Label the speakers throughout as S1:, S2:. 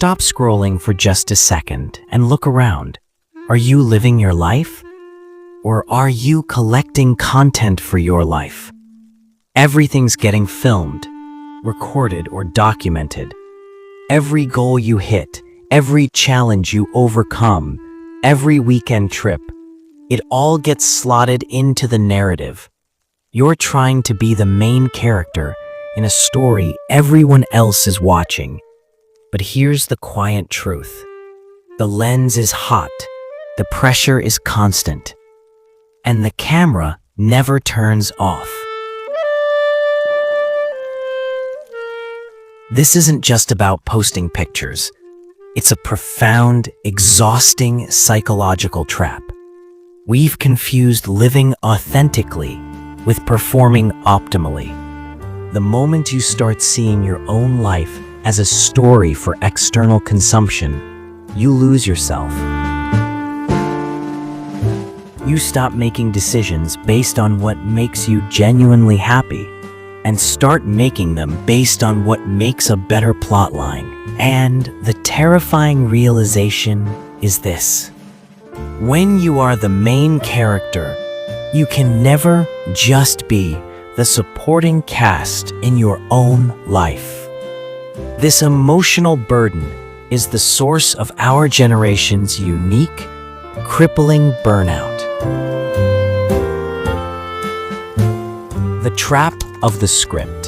S1: Stop scrolling for just a second and look around. Are you living your life? Or are you collecting content for your life? Everything's getting filmed, recorded, or documented. Every goal you hit, every challenge you overcome, every weekend trip, it all gets slotted into the narrative. You're trying to be the main character in a story everyone else is watching. But here's the quiet truth. The lens is hot, the pressure is constant, and the camera never turns off. This isn't just about posting pictures. It's a profound, exhausting psychological trap. We've confused living authentically with performing optimally. The moment you start seeing your own life as a story for external consumption, you lose yourself. You stop making decisions based on what makes you genuinely happy and start making them based on what makes a better plotline. And the terrifying realization is this. When you are the main character, you can never just be the supporting cast in your own life. This emotional burden is the source of our generation's unique, crippling burnout. The trap of the script.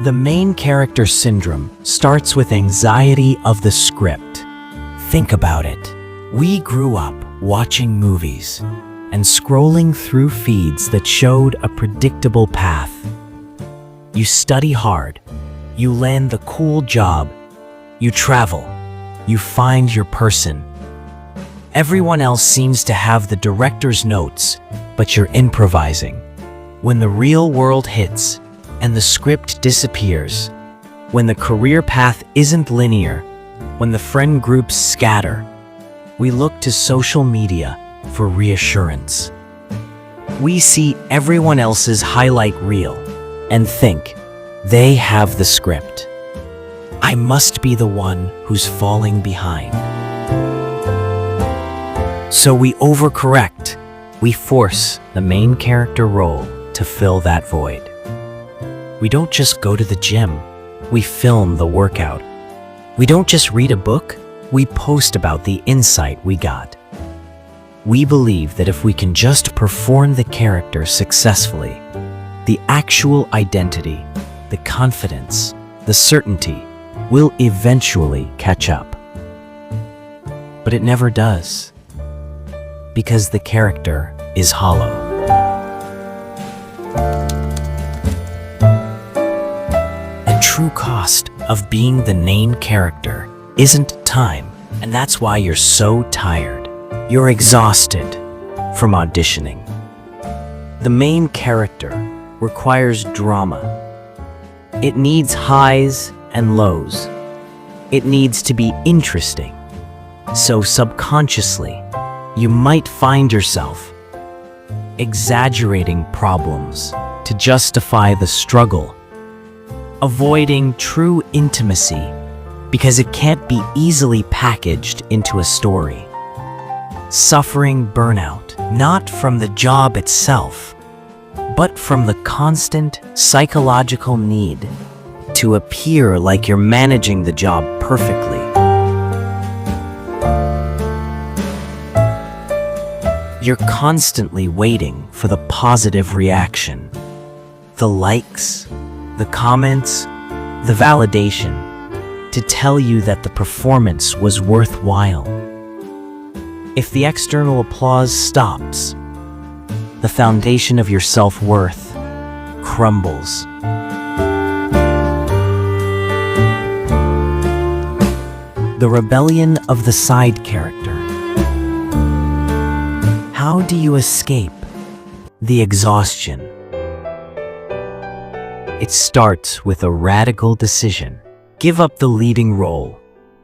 S1: The main character syndrome starts with anxiety of the script. Think about it. We grew up watching movies and scrolling through feeds that showed a predictable path. You study hard, you land the cool job, you travel, you find your person. Everyone else seems to have the director's notes, but you're improvising. When the real world hits and the script disappears, when the career path isn't linear, when the friend groups scatter, we look to social media for reassurance. We see everyone else's highlight reel and think they have the script. I must be the one who's falling behind. So we overcorrect. We force the main character role to fill that void. We don't just go to the gym, we film the workout. We don't just read a book, we post about the insight we got. We believe that if we can just perform the character successfully, the actual identity, the confidence, the certainty will eventually catch up. But it never does, because the character is hollow. The true cost of being the main character isn't time, and that's why you're so tired. You're exhausted from auditioning. The main character requires drama. It needs highs and lows. It needs to be interesting. So subconsciously, you might find yourself exaggerating problems to justify the struggle, avoiding true intimacy because it can't be easily packaged into a story. Suffering burnout, not from the job itself, but from the constant psychological need to appear like you're managing the job perfectly. You're constantly waiting for the positive reaction, the likes, the comments, the validation to tell you that the performance was worthwhile. If the external applause stops, the foundation of your self-worth crumbles. The rebellion of the side character. How do you escape the exhaustion? It starts with a radical decision. Give up the leading role.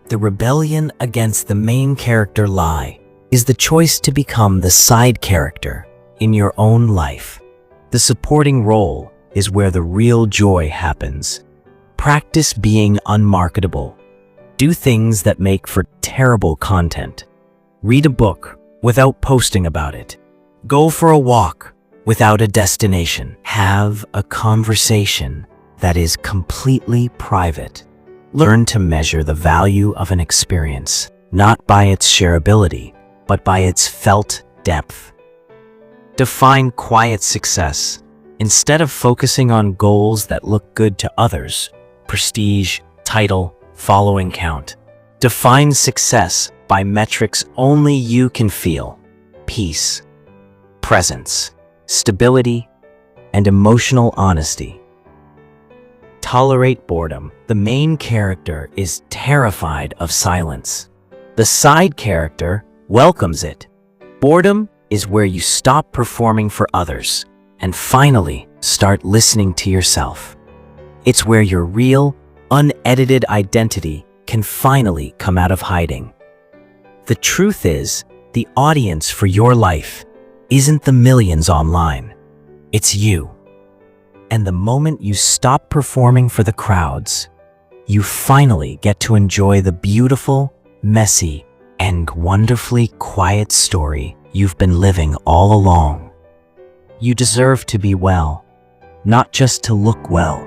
S1: The rebellion against the main character lie is the choice to become the side character in your own life. The supporting role is where the real joy happens. Practice being unmarketable. Do things that make for terrible content. Read a book without posting about it. Go for a walk without a destination. Have a conversation that is completely private. Learn to measure the value of an experience, not by its shareability, but by its felt depth. Define quiet success. Instead of focusing on goals that look good to others, prestige, title, following count, define success by metrics only you can feel: peace, presence, stability, and emotional honesty. Tolerate boredom. The main character is terrified of silence. The side character welcomes it. Boredom is where you stop performing for others and finally start listening to yourself. It's where your real, unedited identity can finally come out of hiding. The truth is, the audience for your life isn't the millions online. It's you. And the moment you stop performing for the crowds, you finally get to enjoy the beautiful, messy, and wonderfully quiet story you've been living all along. You deserve to be well, not just to look well.